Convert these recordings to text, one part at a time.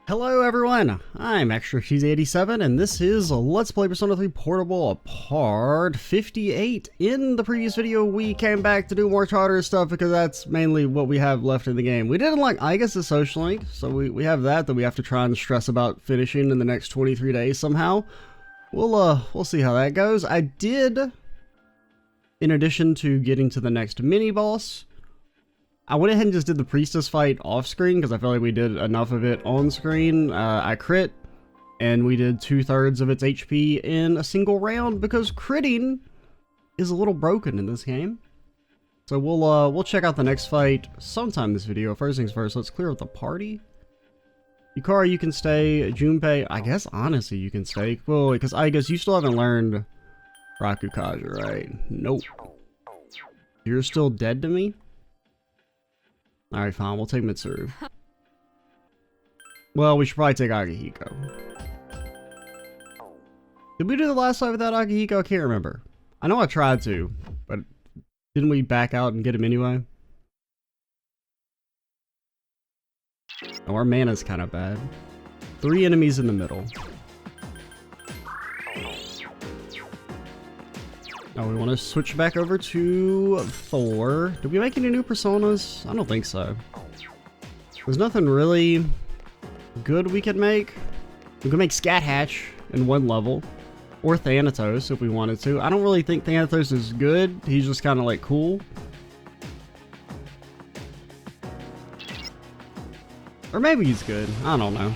Hello everyone, I'm ExtraCheesy87 and this is Let's Play Persona 3 Portable Part 58. In the previous video we came back to do more Tartarus stuff because that's mainly what we have left in the game. We didn't like I guess the social link, so we have that we have to try and stress about finishing in the next 23 days somehow. We'll see how that goes. I did, in addition to getting to the next mini-boss, I went ahead and just did the priestess fight off screen because I felt like we did enough of it on screen. I crit, and we did 2/3 of its HP in a single round because critting is a little broken in this game. So we'll check out the next fight sometime this video. First things first, let's clear up the party. Yukari, you can stay. Junpei, I guess honestly you can stay. Well, because I guess you still haven't learned Rakukaja, right? Nope. You're still dead to me? Alright, fine, we'll take Mitsuru. Well, we should probably take Akihiko. Did we do the last fight without Akihiko? I can't remember. I know I tried to, but didn't we back out and get him anyway? Oh, our mana's kind of bad. 3 enemies in the middle. Oh, we want to switch back over to Thor. Did we make any new personas? I don't think so. There's nothing really good we could make. We could make Scat Hatch in 1 level. Or Thanatos if we wanted to. I don't really think Thanatos is good. He's just kind of like cool. Or maybe he's good. I don't know.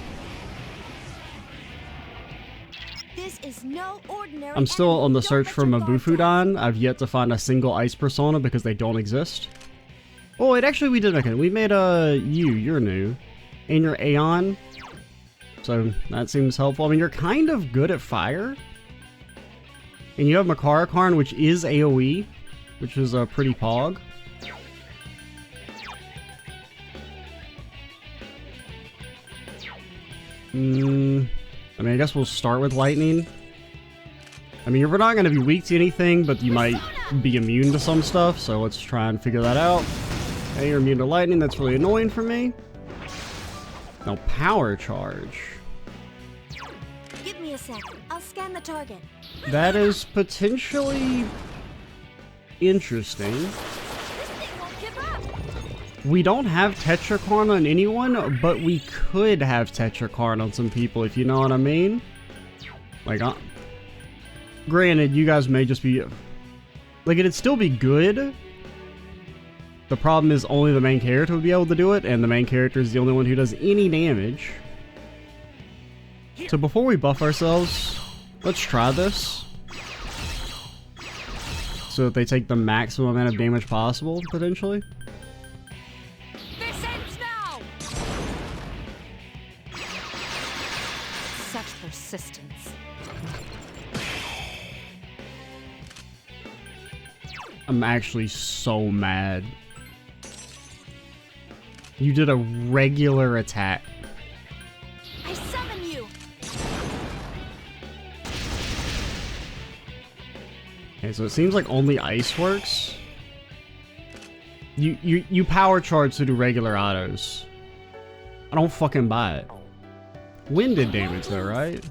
No ordinary I'm still on the search for Mabufudan. I've yet to find a single ice persona because they don't exist. Oh wait, actually we did make it. We made you're new. And you're Aeon. So that seems helpful. I mean, you're kind of good at fire. And you have Makara Karn, which is AoE, which is a pretty pog. I mean, I guess we'll start with lightning. I mean, you're not going to be weak to anything, but you might be immune to some stuff, so let's try and figure that out. Okay, you're immune to lightning, that's really annoying for me. Now, power charge. Give me a sec, I'll scan the target. That is potentially interesting. This thing won't give up. We don't have Tetrakarn on anyone, but we could have Tetrakarn on some people, if you know what I mean. Like, granted, you guys may just be... Like, it'd still be good. The problem is only the main character would be able to do it, and the main character is the only one who does any damage. So before we buff ourselves, let's try this. So that they take the maximum amount of damage possible, potentially. This ends now! Such persistence. I'm actually so mad. You did a regular attack. I summon you. Okay, so it seems like only ice works. You power charge to do regular autos. I don't fucking buy it. Wind did damage though, right?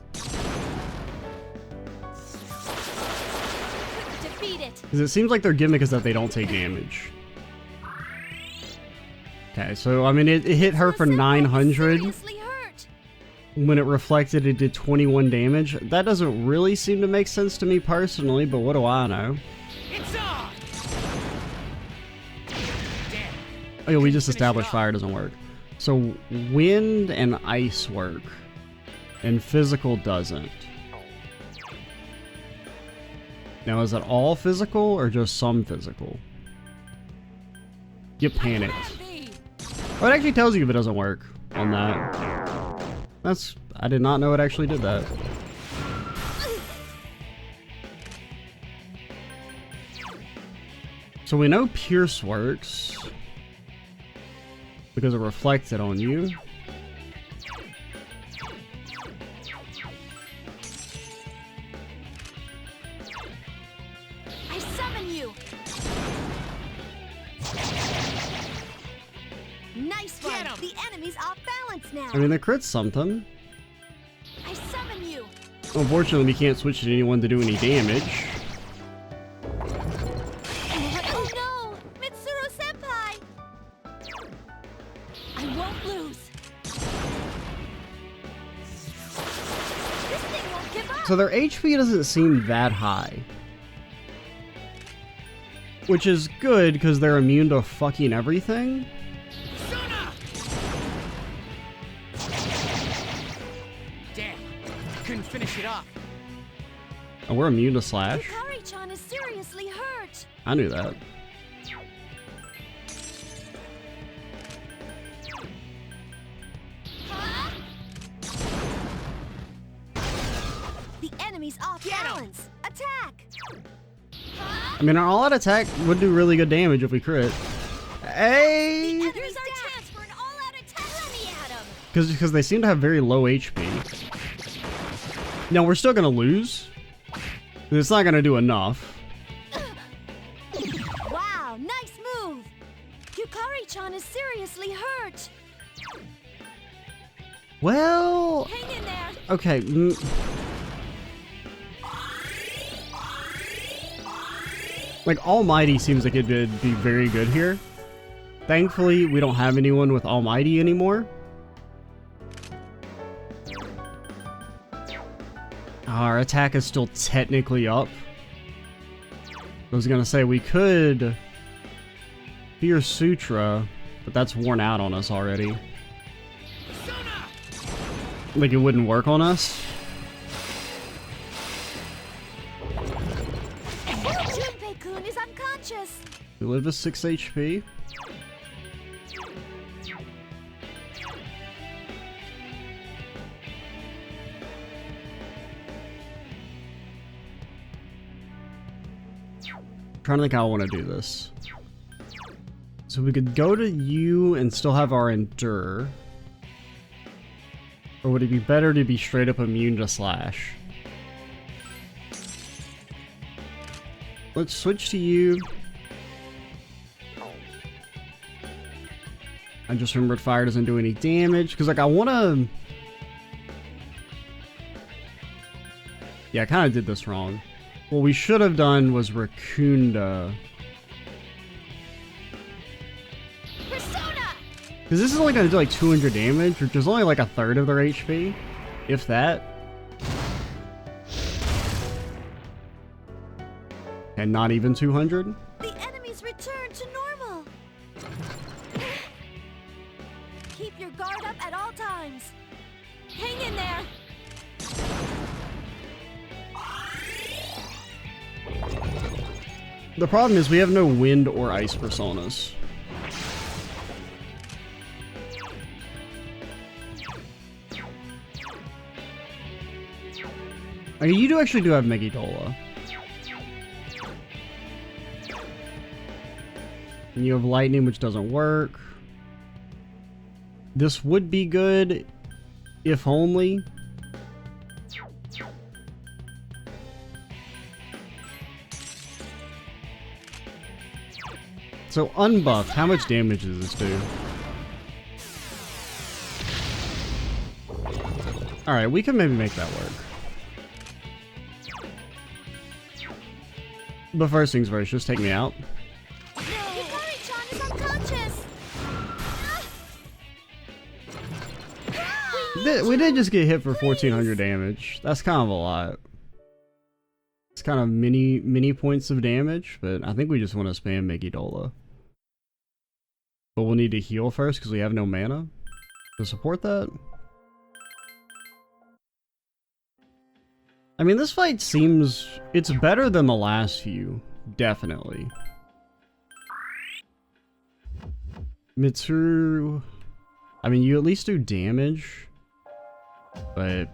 Because it seems like their gimmick is that they don't take damage. Okay, so I mean it hit her for 900. When it reflected, it did 21 damage. That doesn't really seem to make sense to me personally, but what do I know? Oh yeah, we just established fire doesn't work. So wind and ice work, and physical doesn't. Now, is that all physical or just some physical? You panicked. Oh, it actually tells you if it doesn't work on that. I did not know it actually did that. So we know Pierce works because it reflected on you. Nice one! The enemy's off balance! crits now. I mean, the crit's something. I summon you. Unfortunately, we can't switch to anyone to do any damage. Oh no! Mitsuru-senpai! I won't lose. This thing won't give up. So their HP doesn't seem that high. Which is good, because they're immune to fucking everything. Damn, couldn't finish it off. Oh, we're immune to Slash. Yukari-chan is seriously hurt. I knew that. Huh? The enemy's off balance. Attack! Huh? I mean, our all-out attack would do really good damage if we crit. Hey! Here's our chance for an all-out attack. Let me at him. Because they seem to have very low HP. Now, we're still going to lose. It's not going to do enough. Wow, nice move. Yukari-chan is seriously hurt. Well... Hang in there. Okay. Like, Almighty seems like it would be very good here. Thankfully, we don't have anyone with Almighty anymore. Our attack is still technically up. I was gonna say, we could Fear Sutra, but that's worn out on us already. Like, it wouldn't work on us. Junpei-kun is unconscious. We live with 6 HP. Trying to think how I want to do this. So we could go to you and still have our Endure. Or would it be better to be straight up immune to Slash? Let's switch to you. I just remembered fire doesn't do any damage. Because, like, I want to... Yeah, I kind of did this wrong. What we should have done was Raccoonda. Persona! Because this is only going to do like 200 damage, which is only like a third of their HP. If that. And not even 200. The enemy's returned to normal. Keep your guard up at all times. Hang in there. The problem is we have no wind or ice personas. I mean, you actually do have Megidola. And you have lightning, which doesn't work. This would be good, if only. So unbuffed, how much damage does this do? Alright, we can maybe make that work. But first things first, just take me out. Yukari-chan is unconscious. We did just get hit for 1400 damage. That's kind of a lot. It's kind of mini points of damage, but I think we just want to spam Megidola. But we'll need to heal first because we have no mana to support that. I mean, this fight seems... it's better than the last few. Definitely. Mitsuru... I mean, you at least do damage. But...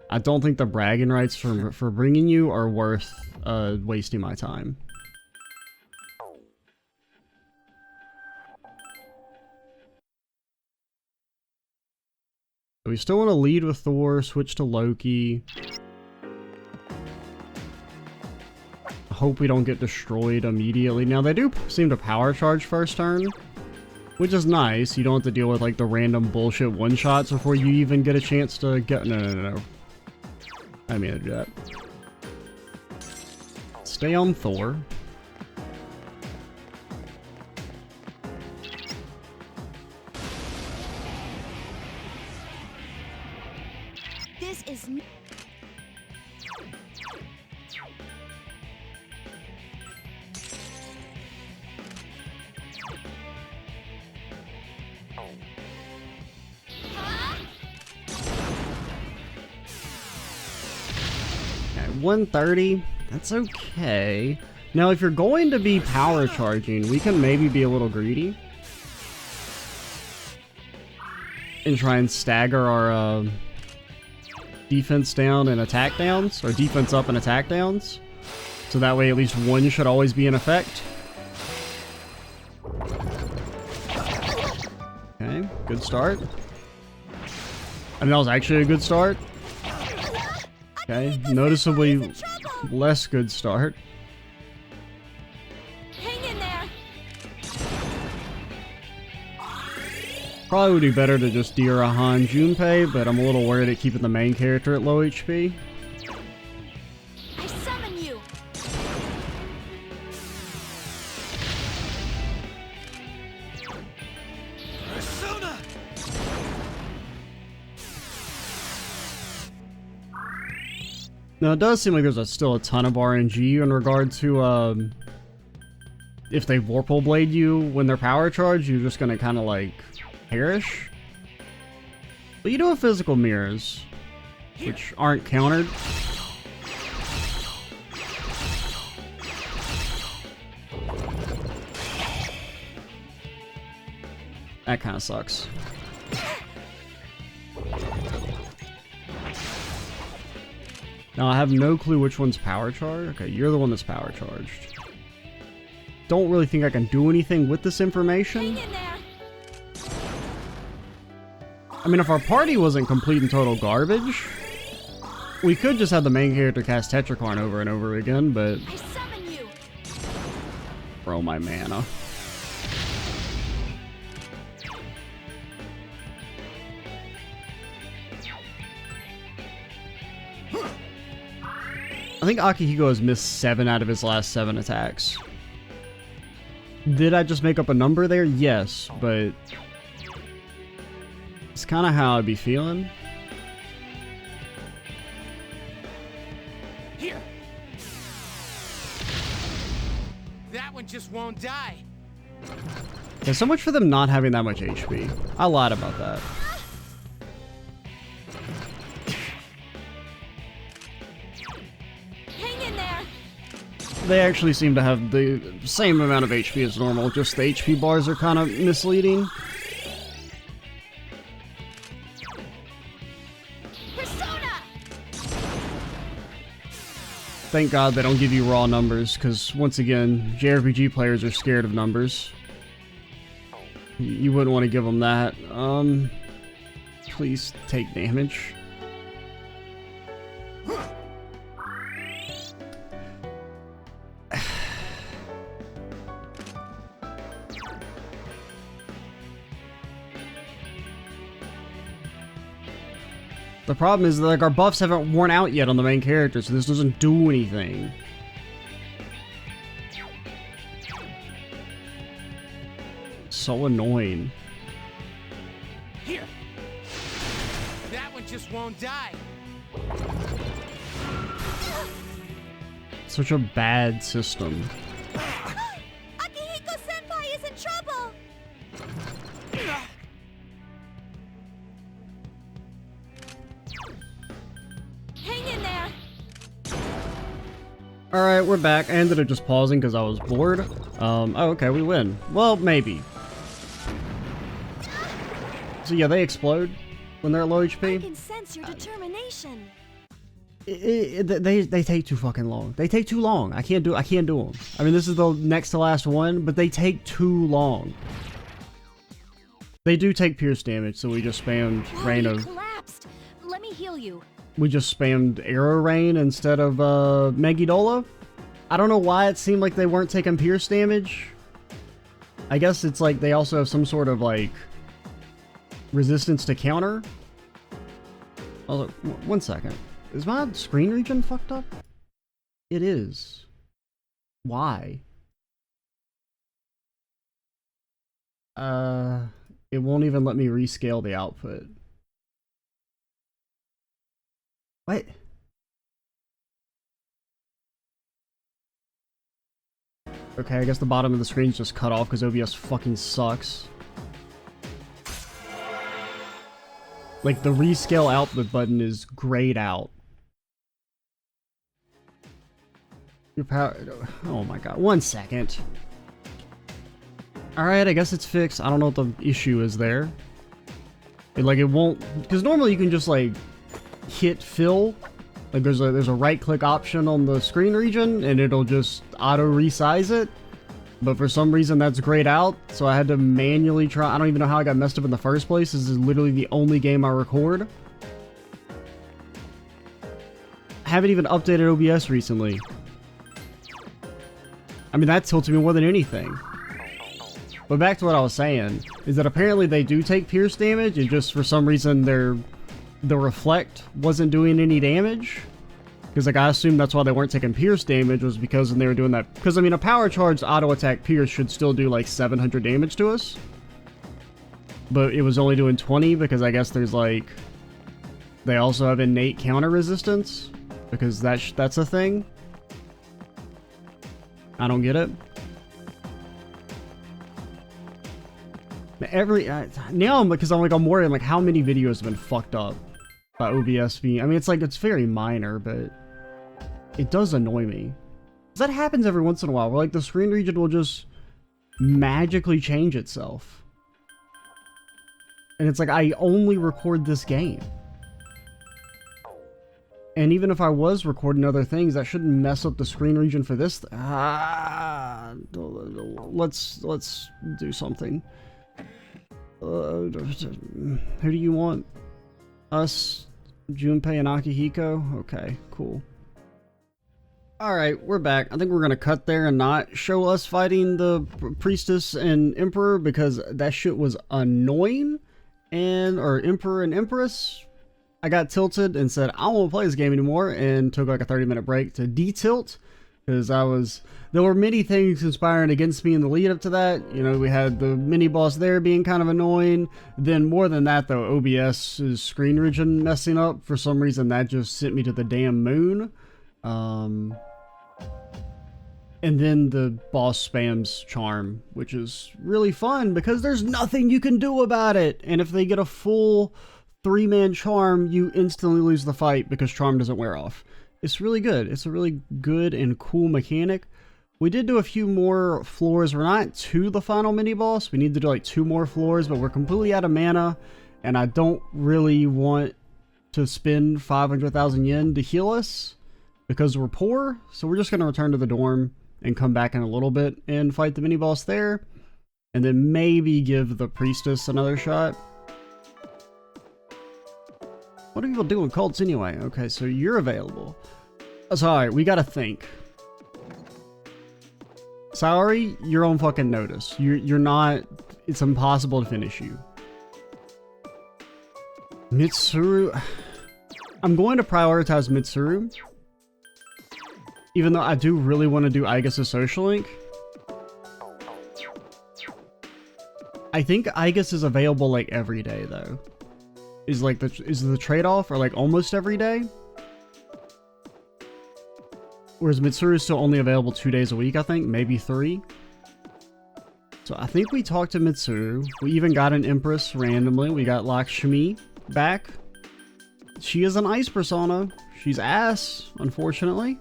I don't think the bragging rights for bringing you are worth wasting my time. We still want to lead with Thor, switch to Loki. I hope we don't get destroyed immediately. Now, they do seem to power charge first turn. Which is nice. You don't have to deal with like the random bullshit one-shots before you even get a chance to get... No. I mean, that. Stay on Thor. This is... At 130, that's okay. Now, if you're going to be power charging, we can maybe be a little greedy and try and stagger our defense down and attack downs, or defense up and attack downs. So that way at least one should always be in effect. Okay, good start. I mean, that was actually a good start. Okay, noticeably less good start. Hang in there. Probably would be better to just Dirahan Junpei, but I'm a little worried at keeping the main character at low HP. I summon you. Persona! Now, it does seem like there's still a ton of RNG in regard to, if they Vorpal Blade you when they're power charged, you're just gonna kind of, like, perish. But you do have physical mirrors, which aren't countered. That kind of sucks. Now, I have no clue which one's power charged. Okay, you're the one that's power charged. Don't really think I can do anything with this information. Hang in there. I mean, if our party wasn't complete and total garbage, we could just have the main character cast Tetrakarn over and over again, but... I summon you. Bro, my mana. I think Akihiko has missed 7 out of his last 7 attacks. Did I just make up a number there? Yes, but... it's kind of how I'd be feeling. Here. That one just won't die. Yeah, so much for them not having that much HP. I lied about that. Hang in there. They actually seem to have the same amount of HP as normal, just the HP bars are kind of misleading. Persona. Thank God they don't give you raw numbers, because once again, JRPG players are scared of numbers. You wouldn't want to give them that. Please take damage. The problem is that, like, our buffs haven't worn out yet on the main character, so this doesn't do anything. So annoying. Here. That one just won't die. Such a bad system. Akihiko-senpai is in trouble. Hang in there. Alright, we're back. I ended up just pausing because I was bored. Oh, okay, we win. Well, maybe. So yeah, they explode when they're at low I HP. can sense your determination. They take too fucking long. They take too long. I can't do them. I mean, this is the next to last one, but they take too long. They do take pierce damage, so we just spammed Whoa, rain you of... collapsed. Let me heal you. We just spammed Arrow Rain instead of Megidola. I don't know why it seemed like they weren't taking pierce damage. I guess it's like they also have some sort of like resistance to counter. Oh, 1 second. Is my screen region fucked up? It is. Why? It won't even let me rescale the output. What? Okay, I guess the bottom of the screen's just cut off because OBS fucking sucks. Like, the rescale output button is grayed out. Your power... Oh my god. 1 second. Alright, I guess it's fixed. I don't know what the issue is there. It won't... Because normally you can just, like, hit fill. Like, there's a right-click option on the screen region, and it'll just auto-resize it. But for some reason, that's grayed out, so I had to manually try... I don't even know how I got messed up in the first place. This is literally the only game I record. I haven't even updated OBS recently. I mean, that tilts me more than anything. But back to what I was saying, is that apparently they do take pierce damage, and just for some reason the reflect wasn't doing any damage. Because like I assumed that's why they weren't taking pierce damage, was because when they were doing that. Because I mean, a power charged auto attack pierce should still do like 700 damage to us. But it was only doing 20 because I guess there's like... They also have innate counter resistance. Because that's a thing. I don't get it. Now because I'm worried, like, how many videos have been fucked up by OBS being... I mean, it's very minor, but it does annoy me. That happens every once in a while, where, like, the screen region will just magically change itself. And it's like, I only record this game. And even if I was recording other things, that shouldn't mess up the screen region for this. Let's do something. Who do you want? Us, Junpei, and Akihiko? Okay, cool. Alright, we're back. I think we're gonna cut there and not show us fighting the Priestess and Emperor because that shit was annoying. Or Emperor and Empress. I got tilted and said, I don't want to play this game anymore, and took like a 30-minute break to de-tilt. Because there were many things conspiring against me in the lead up to that. You know, we had the mini-boss there being kind of annoying. Then more than that, though, OBS's screen region messing up. For some reason, that just sent me to the damn moon. And then the boss spams charm, which is really fun because there's nothing you can do about it. And if they get a full 3-man charm, you instantly lose the fight because charm doesn't wear off. It's really good. It's a really good and cool mechanic. We did do a few more floors. We're not to the final mini-boss. We need to do like 2 more floors, but we're completely out of mana, and I don't really want to spend 500,000 yen to heal us because we're poor. So we're just going to return to the dorm and come back in a little bit and fight the mini-boss there, and then maybe give the Priestess another shot. What do people do in cults anyway? Okay, so you're available. So alright, we gotta think. Saori, you're on fucking notice. You're not... It's impossible to finish you. Mitsuru... I'm going to prioritize Mitsuru. Even though I do really want to do Aigis' Social Link. I think Aigis is available like every day though. Is the trade-off, or like almost every day? Whereas Mitsuru is still only available 2 days a week, I think, maybe 3. So I think we talked to Mitsuru. We even got an Empress randomly. We got Lakshmi back. She is an ice persona. She's ass, unfortunately.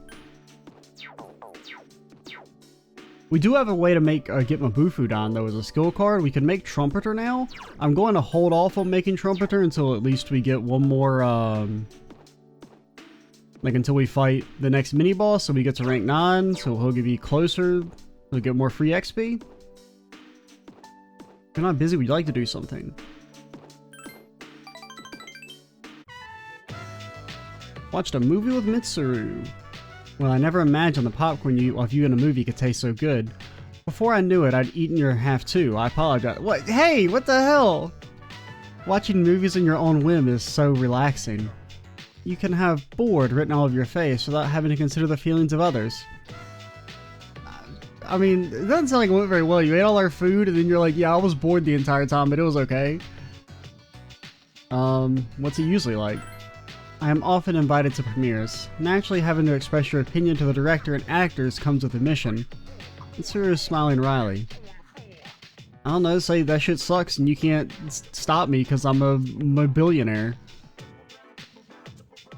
We do have a way to make get Mabufu down though as a skill card. We can make Trumpeter now. I'm going to hold off on making Trumpeter until at least we get one more, like until we fight the next mini boss, so we get to rank 9. So he'll be closer. He'll get more free XP. If you're not busy, would you like to do something? Watched a movie with Mitsuru. Well, I never imagined the popcorn you in a movie could taste so good. Before I knew it, I'd eaten your half too. I apologize. What? Hey, what the hell? Watching movies on your own whim is so relaxing. You can have bored written all over your face without having to consider the feelings of others. I mean, it doesn't sound like it went very well. You ate all our food and then you're like, yeah, I was bored the entire time, but it was okay. What's it usually like? I am often invited to premieres. Naturally, having to express your opinion to the director and actors comes with a mission. Mitsuru smiling wryly. I don't know, say that shit sucks and you can't stop me because I'm a billionaire.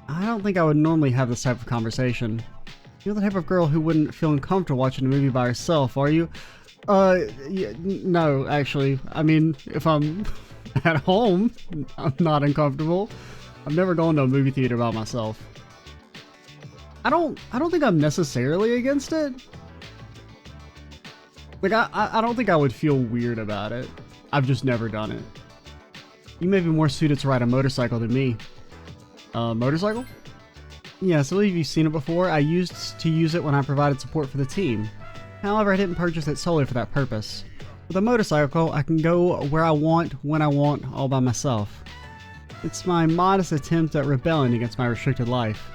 I don't think I would normally have this type of conversation. You're the type of girl who wouldn't feel uncomfortable watching a movie by herself, are you? Yeah, no, actually. I mean, if I'm at home, I'm not uncomfortable. I've never gone to a movie theater by myself. I don't think I'm necessarily against it. Like, I don't think I would feel weird about it. I've just never done it. You may be more suited to ride a motorcycle than me. Motorcycle? Yes, I believe you've seen it before. I used to use it when I provided support for the team. However, I didn't purchase it solely for that purpose. With a motorcycle, I can go where I want, when I want, all by myself. It's my modest attempt at rebelling against my restricted life.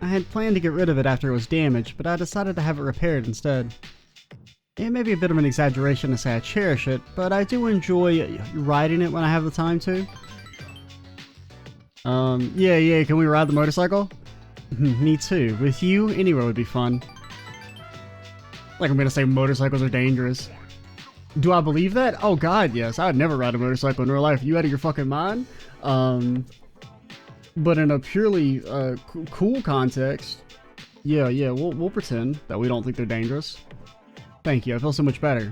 I had planned to get rid of it after it was damaged, but I decided to have it repaired instead. It may be a bit of an exaggeration to say I cherish it, but I do enjoy riding it when I have the time to. Yeah, can we ride the motorcycle? Me too. With you, anywhere would be fun. Like I'm gonna say motorcycles are dangerous. Do I believe that? Oh god, yes. I would never ride a motorcycle in real life. Are you out of your fucking mind? But in a purely cool context, yeah, we'll pretend that we don't think they're dangerous. Thank you, I feel so much better.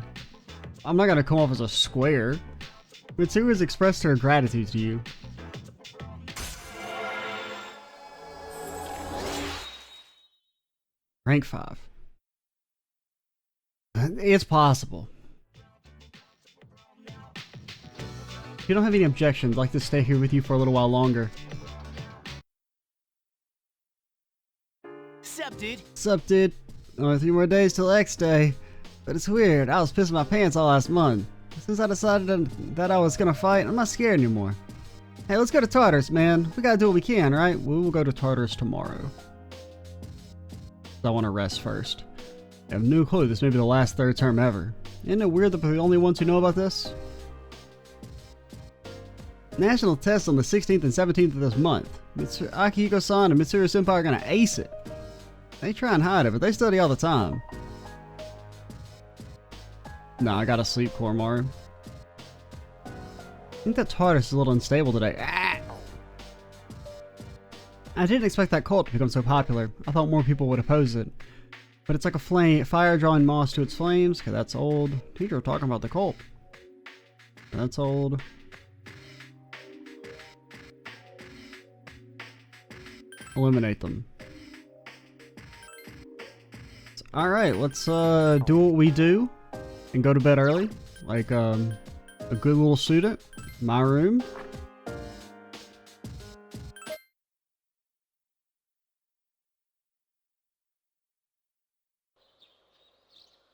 I'm not gonna come off as a square. Mitsuru has expressed her gratitude to you. Rank 5. It's possible. If you don't have any objections, I'd like to stay here with you for a little while longer. Sup, dude? Sup, dude? Only 3 more days till X Day. But it's weird, I was pissing my pants all last month. Since I decided that I was gonna fight, I'm not scared anymore. Hey, let's go to Tartarus, man. We gotta do what we can, right? We will go to Tartarus tomorrow. I want to rest first. I have no clue, this may be the last third term ever. Isn't it weird that we're the only ones who know about this? National test on the 16th and 17th of this month. Akihiko-san and Mitsuru-senpai are gonna ace it. They try and hide it, but they study all the time. Nah, I gotta sleep, Kormaru. I think that Tartarus is a little unstable today. Ah! I didn't expect that cult to become so popular. I thought more people would oppose it. But it's like a fire drawing moss to its flames. Okay, that's old. Teacher talking about the cult. That's old. Eliminate them. Alright, let's do what we do and go to bed early. Like a good little student. My room.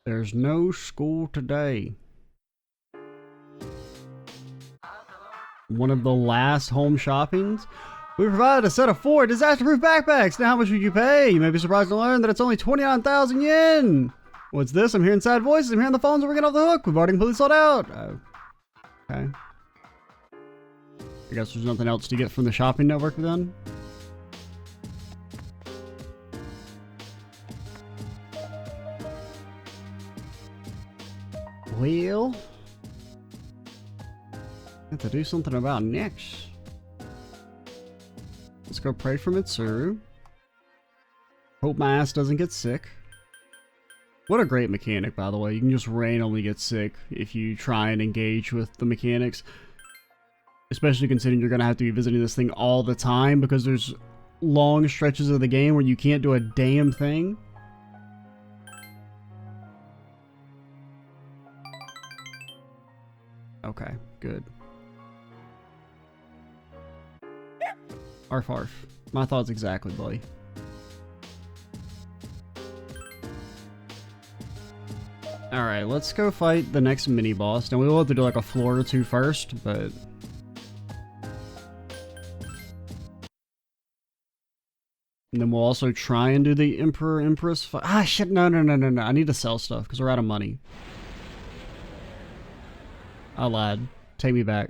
There's no school today. One of the last home shoppings. We provided a set of 4 disaster-proof backpacks. Now how much would you pay? You may be surprised to learn that it's only 29,000 yen. What's this? I'm hearing sad voices. I'm hearing the phones are ringing off the hook. We've already completely sold out. Okay. I guess there's nothing else to get from the shopping network then. Well, I have to do something about next. Let's go pray for Mitsuru. Hope my ass doesn't get sick. What a great mechanic, by the way. You can just randomly get sick if you try and engage with the mechanics. Especially considering you're going to have to be visiting this thing all the time because there's long stretches of the game where you can't do a damn thing. Okay, good. Arf arf. My thoughts exactly, buddy. Alright, let's go fight the next mini-boss. Now, we will have to do like a floor or two first, but... And then we'll also try and do the Emperor Empress fight. Ah, shit, no. I need to sell stuff, because we're out of money. I lied. Take me back.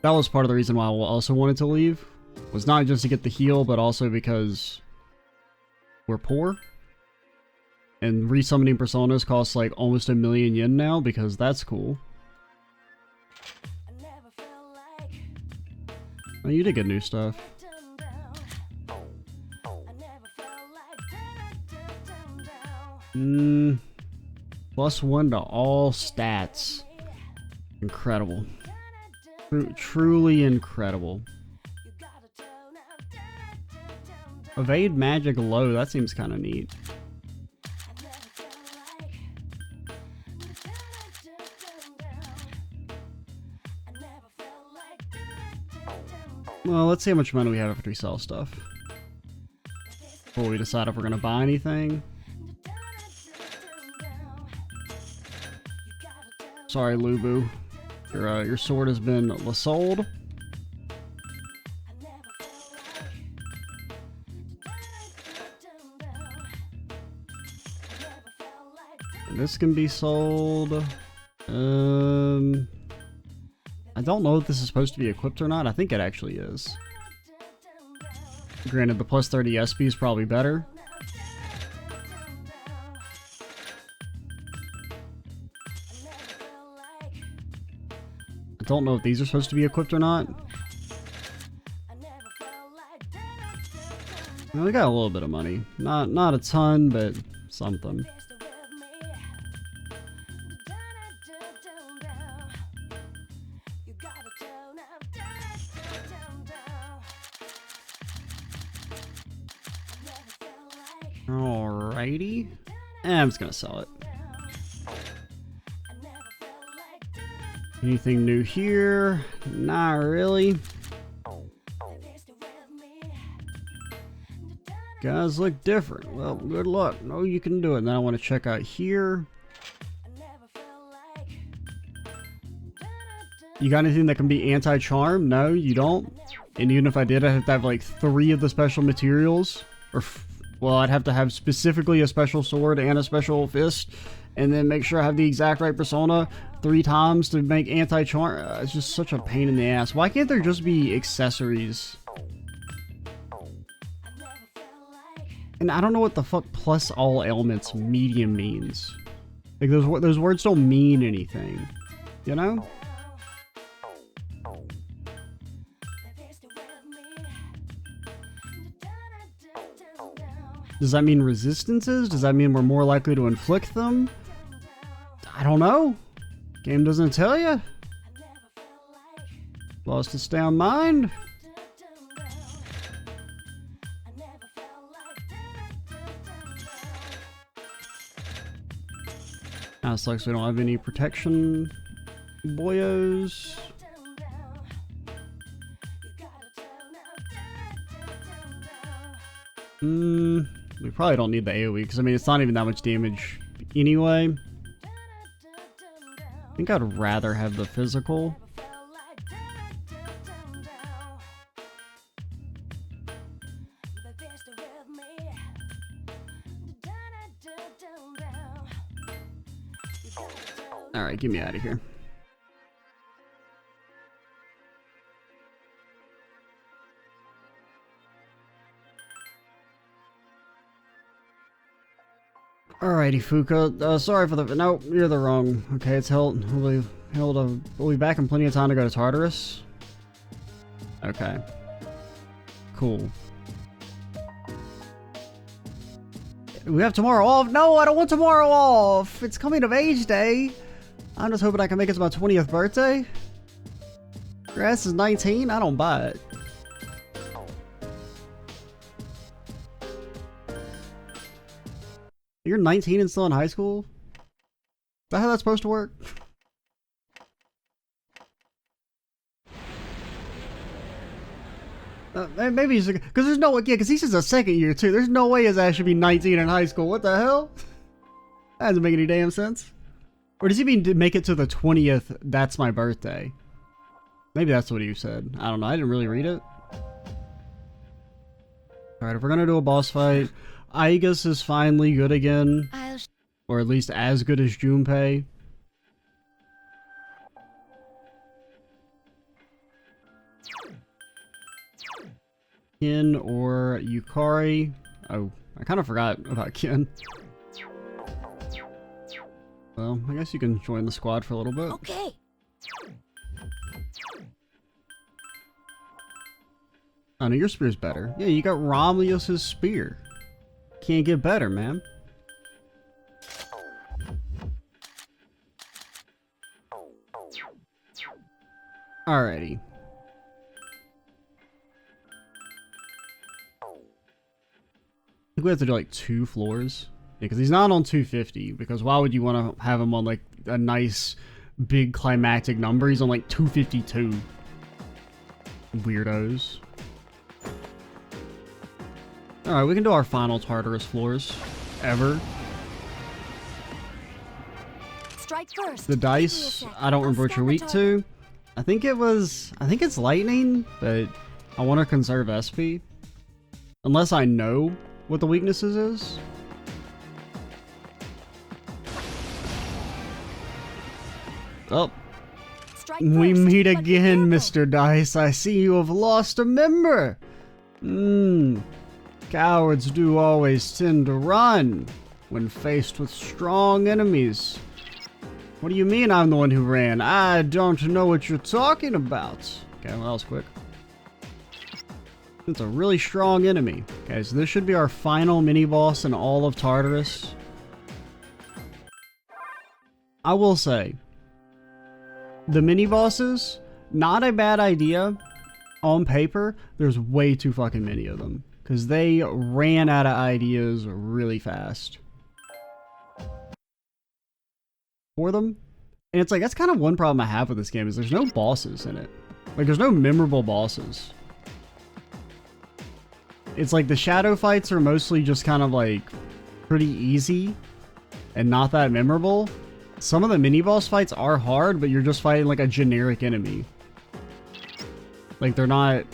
That was part of the reason why I also wanted to leave. Was not just to get the heal, but also because... we're poor. And resummoning personas costs like almost 1,000,000 yen now, because that's cool. Oh, you did get new stuff. +1 to all stats. Incredible. Truly incredible. Evade magic low, that seems kind of neat. Well, let's see how much money we have after we sell stuff. Before we decide if we're gonna buy anything. Sorry, Lubu. Your sword has been sold. This can be sold. I don't know if this is supposed to be equipped or not. I think it actually is. Granted, the +30 SP is probably better. I don't know if these are supposed to be equipped or not. Well, we got a little bit of money. Not a ton, but something. Alrighty. I'm just gonna sell it. Anything new here? Not really. Guys look different. Well, good luck. No, you can do it. Then I want to check out here. You got anything that can be anti-charm? No, you don't. And even if I did, I'd have to have like 3 of the special materials. Or, well, I'd have to have specifically a special sword and a special fist. And then make sure I have the exact right persona 3 times to make anti-charm. It's just such a pain in the ass. Why can't there just be accessories? And I don't know what the fuck plus all elements medium means. Like those words don't mean anything. You know? Does that mean resistances? Does that mean we're more likely to inflict them? I don't know. Game doesn't tell you. Lost its damn mind. Now it sucks we don't have any protection boyos. We probably don't need the AoE, because I mean, it's not even that much damage anyway. I think I'd rather have the physical. Alright, get me out of here. Alrighty, Fuka. Sorry for the... No, you're the wrong. Okay, it's held... We'll be back in plenty of time to go to Tartarus. Okay. Cool. We have tomorrow off? No, I don't want tomorrow off! It's coming of age day! I'm just hoping I can make it to my 20th birthday. Grass is 19? I don't buy it. You're 19 and still in high school? Is that how that's supposed to work? Maybe he's because there's no, yeah, because he's just a second year too. There's no way his ass should be 19 in high school. What the hell? That doesn't make any damn sense. Or does he mean to make it to the 20th? That's my birthday. Maybe that's what he said. I don't know. I didn't really read it. Alright, if we're gonna do a boss fight, Aigus is finally good again. Or at least as good as Junpei. Kin or Yukari. Oh, I kind of forgot about Kin. Well, I guess you can join the squad for a little bit. Okay. Oh no, your spear's better. Yeah, you got Romulus' spear. Can't get better, man. Alrighty. I think we have to do like 2 floors. Yeah, because he's not on 250. Because why would you want to have him on like a nice big climactic number? He's on like 252. Weirdos. Alright, we can do our final Tartarus floors. Ever. Strike first. The dice, I don't remember what you're weak to. I think it's lightning, but I want to conserve SP. Unless I know what the weaknesses is. Oh. We meet again, Mr. Dice. I see you have lost a member. Cowards do always tend to run when faced with strong enemies. What do you mean I'm the one who ran? I don't know what you're talking about. Okay, well, that was quick. It's a really strong enemy. Okay, so this should be our final mini-boss in all of Tartarus. I will say, the mini-bosses, not a bad idea. On paper, there's way too fucking many of them. Because they ran out of ideas really fast. For them. And it's like, that's kind of one problem I have with this game, is there's no bosses in it. Like, there's no memorable bosses. It's like the shadow fights are mostly just kind of like pretty easy and not that memorable. Some of the mini-boss fights are hard, but you're just fighting like a generic enemy. Like, they're not...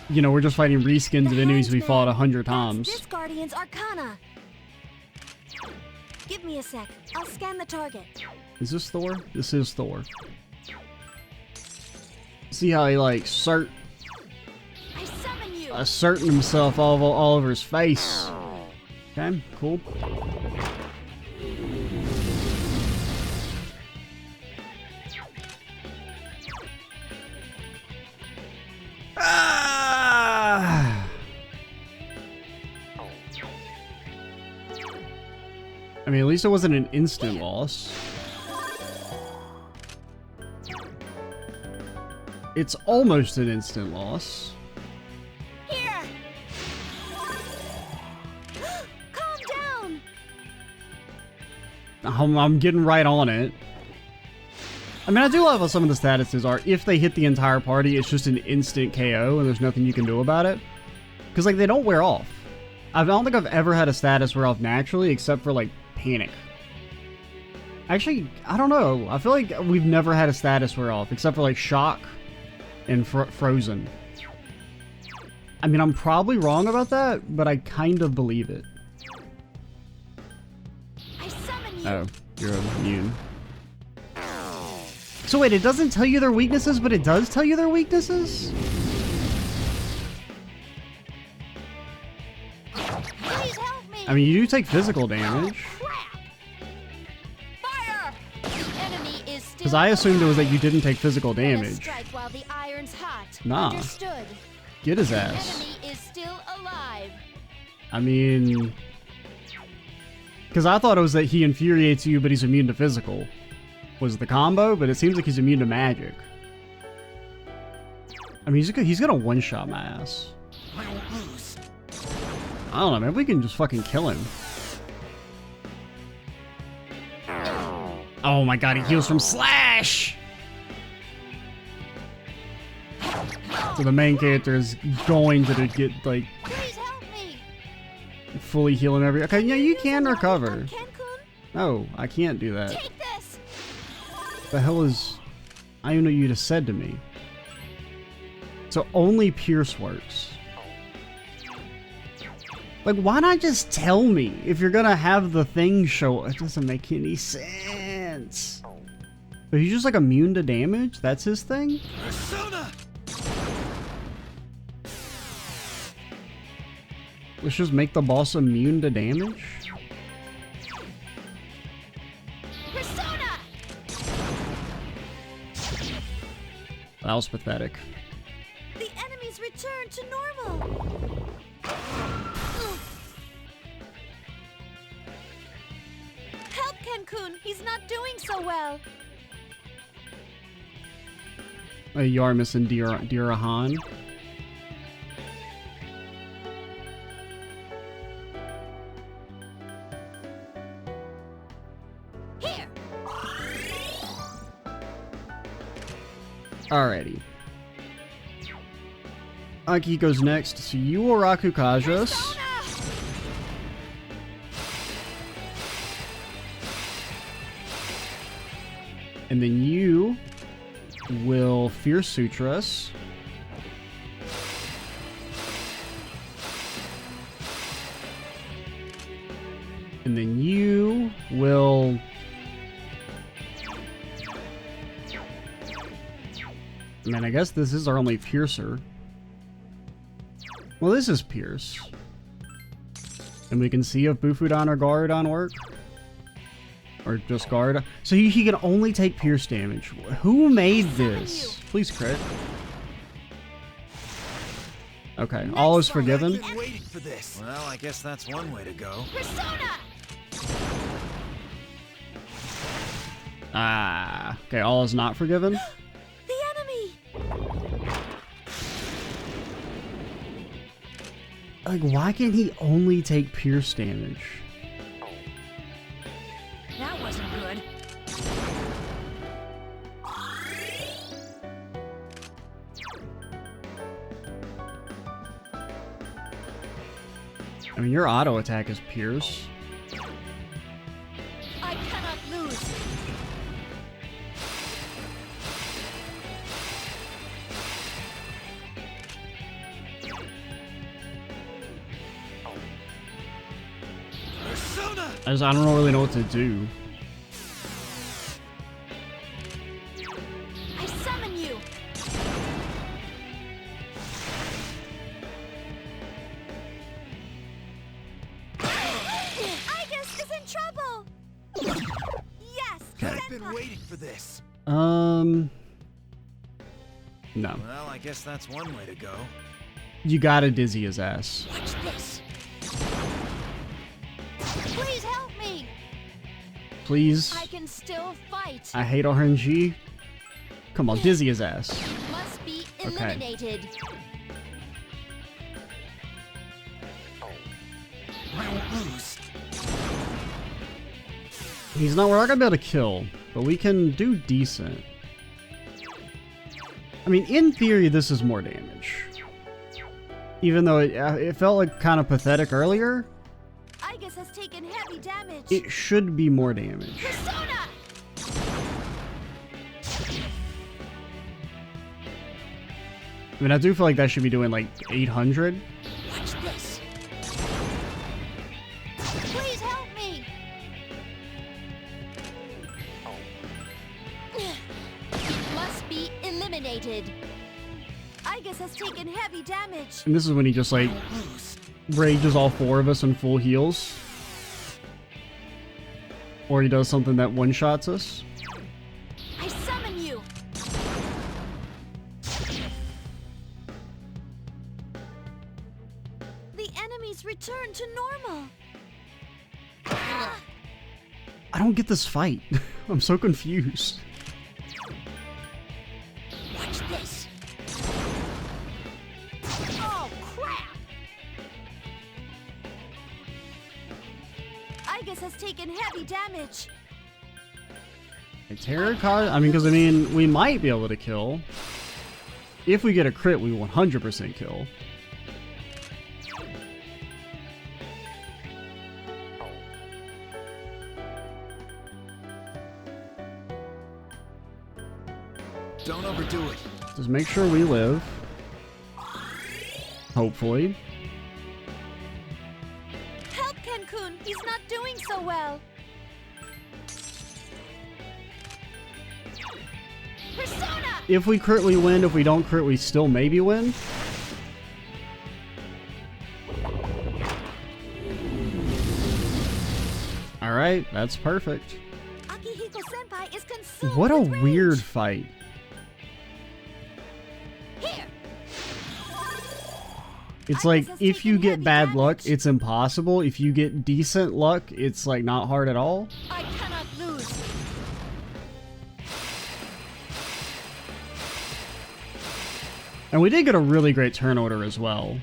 You know, we're just fighting reskins of enemies we fought 100 times. This Guardian's Arcana. Give me a sec. I'll scan the target. Is this Thor? This is Thor. See how he like asserting himself all over his face. Okay, cool. I mean, at least it wasn't an instant loss. It's almost an instant loss. Here. Calm down. I'm getting right on it. I mean, I do love how some of the statuses are, if they hit the entire party, it's just an instant KO and there's nothing you can do about it. Because, like, they don't wear off. I don't think I've ever had a status wear off naturally, except for, like, Panic. Actually, I don't know. I feel like we've never had a status wear off, except for, like, Shock and Frozen. I mean, I'm probably wrong about that, but I kind of believe it. I summon you. Oh, you're immune. So wait, it doesn't tell you their weaknesses, but it does tell you their weaknesses? Please help me. I mean, you do take physical damage. Fire. Enemy is still Because I assumed it was that you didn't take physical Let us damage. strike while the iron's hot. Nah. Understood. Get his ass. Enemy is still alive. I mean... Because I thought it was that he infuriates you, but he's immune to physical. Was the combo, but it seems like he's immune to magic. I mean, he's gonna one-shot my ass. I don't lose. I don't know, maybe we can just fucking kill him. Oh my god, he heals from Slash! So the main character is going to get like Please help me. fully healing every. Okay, yeah, you can Use a recover. rocket on Cancun? No, I can't do that. Take this. The hell is? I don't even know what you just said to me. So only Pierce works. Like, why not just tell me if you're gonna have the thing show? It doesn't make any sense. But he's just like immune to damage? That's his thing? Persona! Let's just make the boss immune to damage? Persona. That was pathetic. The enemies return to normal. Help Cancun. He's not doing so well. You are missing Dirahan. Here. Alrighty. Aki goes next, so you will Rakukajas. Persona. And then you will Fierce Sutras. And then you will... Man, I guess this is our only Piercer. Well, this is Pierce. And we can see if Bufudan or Garadon work. Or just Garadon. So he can only take Pierce damage. Who made this? Please crit. Okay, all is forgiven. I've been waiting for this. Well, I guess that's one way to go. Persona. Ah, okay, all is not forgiven. The enemy. Like, why can he only take Pierce damage? That wasn't good. I mean, your auto attack is Pierce. I cannot lose. Persona! I don't really know what to do. I summon you. I guess is in trouble. Yes. I've been Senpai. waiting for this. No. Well, I guess that's one way to go. You gotta dizzy his ass. Watch this. Please help me. Please. I can still fight. I hate RNG. Come on, dizzy his ass. Must be Okay. eliminated. I won't lose. We're not gonna be able to kill, but we can do decent. I mean, in theory, this is more damage. Even though it felt like kind of pathetic earlier, Igus has taken heavy damage. it should be more damage. Persona. I mean, I do feel like that should be doing like 800. Watch this. Please help me. Must be eliminated. Igus has taken heavy damage. And this is when he just like rages all four of us in full heals. Or he does something that one-shots us. I summon you. The enemies return to normal. I don't get this fight. I'm so confused. Watch this. Oh, crap! Igus has taken heavy damage. Terror cause? I mean, because I mean, we might be able to kill. If we get a crit, we 100% kill. Don't overdo it. Just make sure we live. Hopefully. Help Cancun! He's not doing so well. Persona! If we crit, we win. If we don't crit, we still maybe win. Alright, that's perfect. Akihiko-senpai is consumed What a with rage. weird fight. Here! It's Agus like, has if you taken get heavy bad luck, damage. it's impossible. If you get decent luck, it's like not hard at all. I cannot lose. And we did get a really great turn order as well.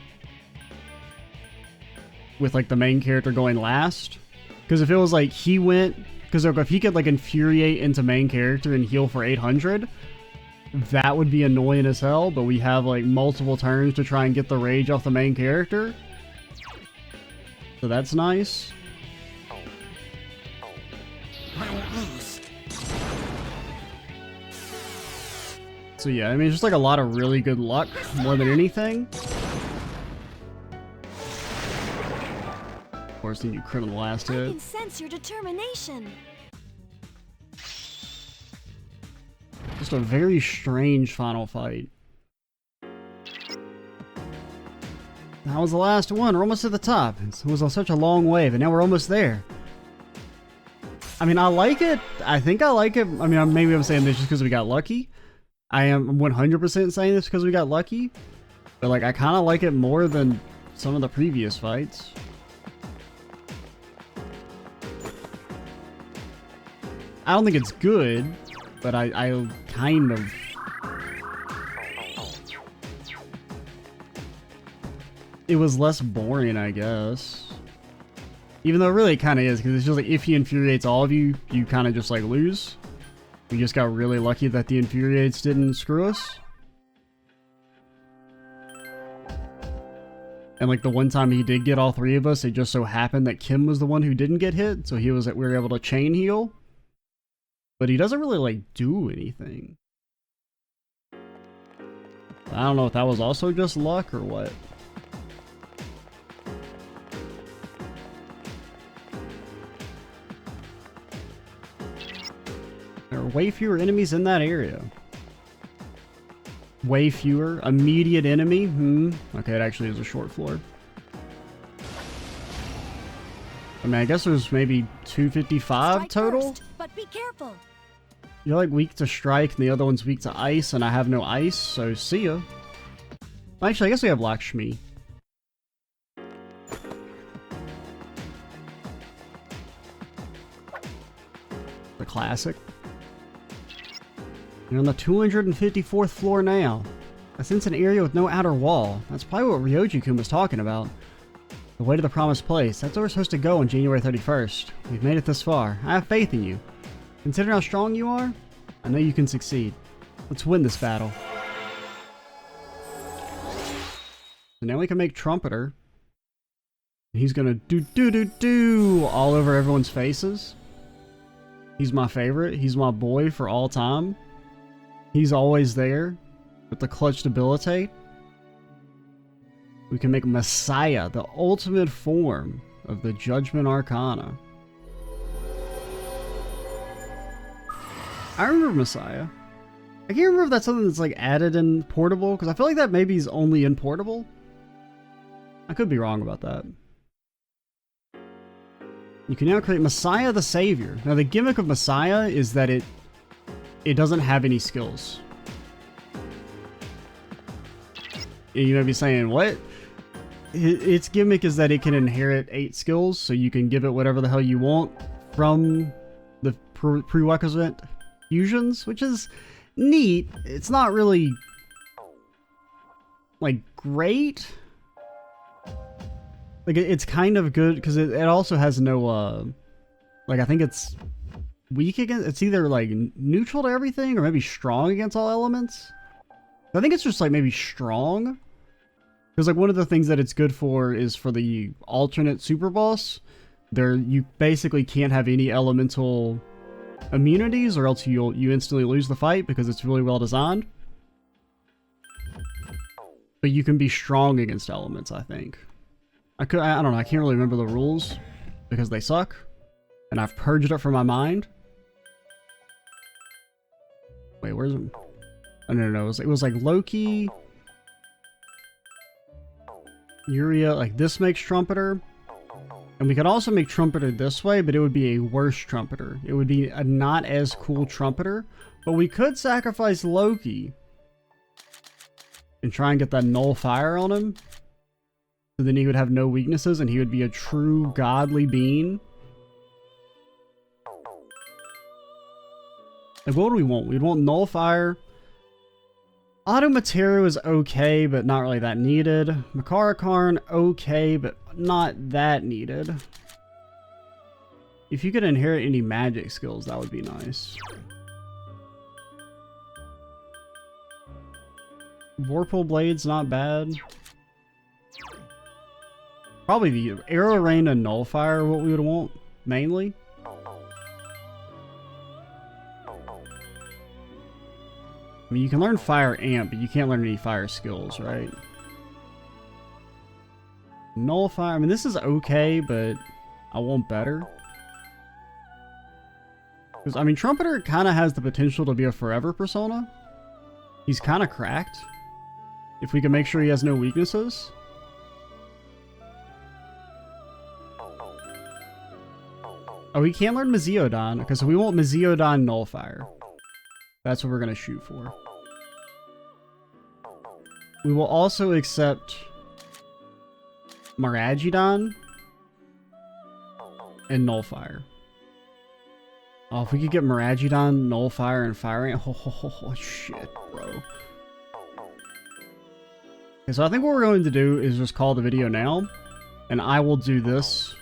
With like the main character going last. Because if it was like he went... Because if he could like infuriate into main character and heal for 800, that would be annoying as hell. But we have like multiple turns to try and get the rage off the main character. So that's nice. I won't lose. So yeah, I mean, it's just like a lot of really good luck more than anything. Of course, then you crit on the last I hit. can sense your determination. Just a very strange final fight. That was the last one. We're almost at the top. It was on such a long wave, and now we're almost there. I mean, I like it. I think I like it. I mean, maybe I'm saying this just because we got lucky. I am 100% saying this because we got lucky. But, like, I kind of like it more than some of the previous fights. I don't think it's good, but I kind of... It was less boring, I guess. Even though it really kind of is, because it's just like if he infuriates all of you, you kind of just like lose. We just got really lucky that the infuriates didn't screw us. And like the one time he did get all three of us, it just so happened that Kim was the one who didn't get hit, so we were able to chain heal. But he doesn't really like do anything. I don't know if that was also just luck or what. There are way fewer enemies in that area. Way fewer. Immediate enemy? Okay, it actually is a short floor. I mean, I guess there's maybe 255 Strike total? first, but be careful. You're like weak to strike and the other one's weak to ice, and I have no ice, so see ya. Actually, I guess we have Lakshmi. The classic. You're on the 254th floor now. That's in an area with no outer wall. That's probably what Ryoji-kun was talking about. The way to the promised place. That's where we're supposed to go on January 31st. We've made it this far. I have faith in you. Considering how strong you are, I know you can succeed. Let's win this battle. So now we can make Trumpeter. He's gonna do all over everyone's faces. He's my favorite. He's my boy for all time. He's always there with the clutch debilitate. We can make Messiah the ultimate form of the Judgment Arcana. I remember Messiah. I can't remember if that's something that's like added in Portable, because I feel like that maybe is only in Portable. I could be wrong about that. You can now create Messiah the Savior. Now the gimmick of Messiah is that it doesn't have any skills. You may be saying, what? Its gimmick is that it can inherit 8 skills, so you can give it whatever the hell you want from the prerequisite fusions, which is neat. It's not really like great. Like it's kind of good because it also has no like I think it's weak against, it's either like neutral to everything or maybe strong against all elements. I think it's just like maybe strong. Because like one of the things that it's good for is for the alternate super boss. There, you basically can't have any elemental immunities, or else you instantly lose the fight because it's really well designed. But you can be strong against elements, I think. I don't know, I can't really remember the rules because they suck, and I've purged it from my mind. Wait, where's it? Oh, no, it was like Loki, Uria, like this makes Trumpeter. And we could also make Trumpeter this way, but it would be a worse Trumpeter. It would be a not as cool Trumpeter. But we could sacrifice Loki and try and get that Null Fire on him. So then he would have no weaknesses and he would be a true godly being. Like, what do we want? We'd want Null Fire. Auto Material is okay, but not really that needed. Makarakarn, okay, but not that needed. If you could inherit any magic skills, that would be nice. Vorpal Blade's not bad. Probably the Arrow Rain and Nullfire are what we would want, mainly. I mean, you can learn Fire Amp, but you can't learn any fire skills, right? Nullfire, I mean, this is okay, but I want better. Because, I mean, Trumpeter kind of has the potential to be a forever persona. He's kind of cracked. If we can make sure he has no weaknesses. Oh, he can't learn Meziodon, because we want Meziodon Nullfire. That's what we're going to shoot for. We will also accept Maragidon and Nullfire. Oh, if we could get Maragidon, Nullfire, and Fire Ant. Oh, shit, bro. Okay, so I think what we're going to do is just call the video now. And I will do this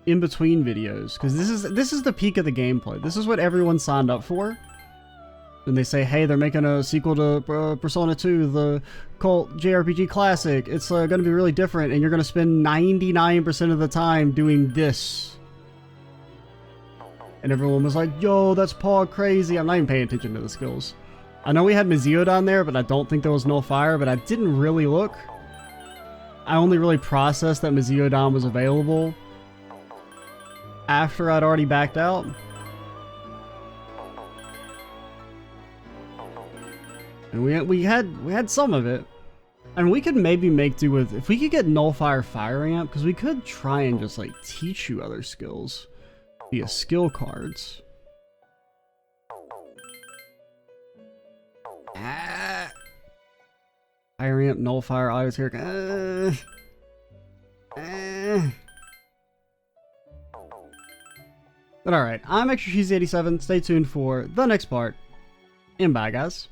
in between videos. Because this is the peak of the gameplay. This is what everyone signed up for. And they say, hey, they're making a sequel to Persona 2, the Cult JRPG Classic. It's going to be really different, and you're going to spend 99% of the time doing this. And everyone was like, yo, that's paw crazy. I'm not even paying attention to the skills. I know we had Meziodon there, but I don't think there was no fire, but I didn't really look. I only really processed that Meziodon was available after I'd already backed out. And we had some of it. And we could maybe make do with, if we could get Nullfire Fire Amp, because we could try and just like teach you other skills via skill cards. Fire Amp, Nullfire, Auto But alright, I'm Extra Cheesy 87. Stay tuned for the next part. And bye, guys.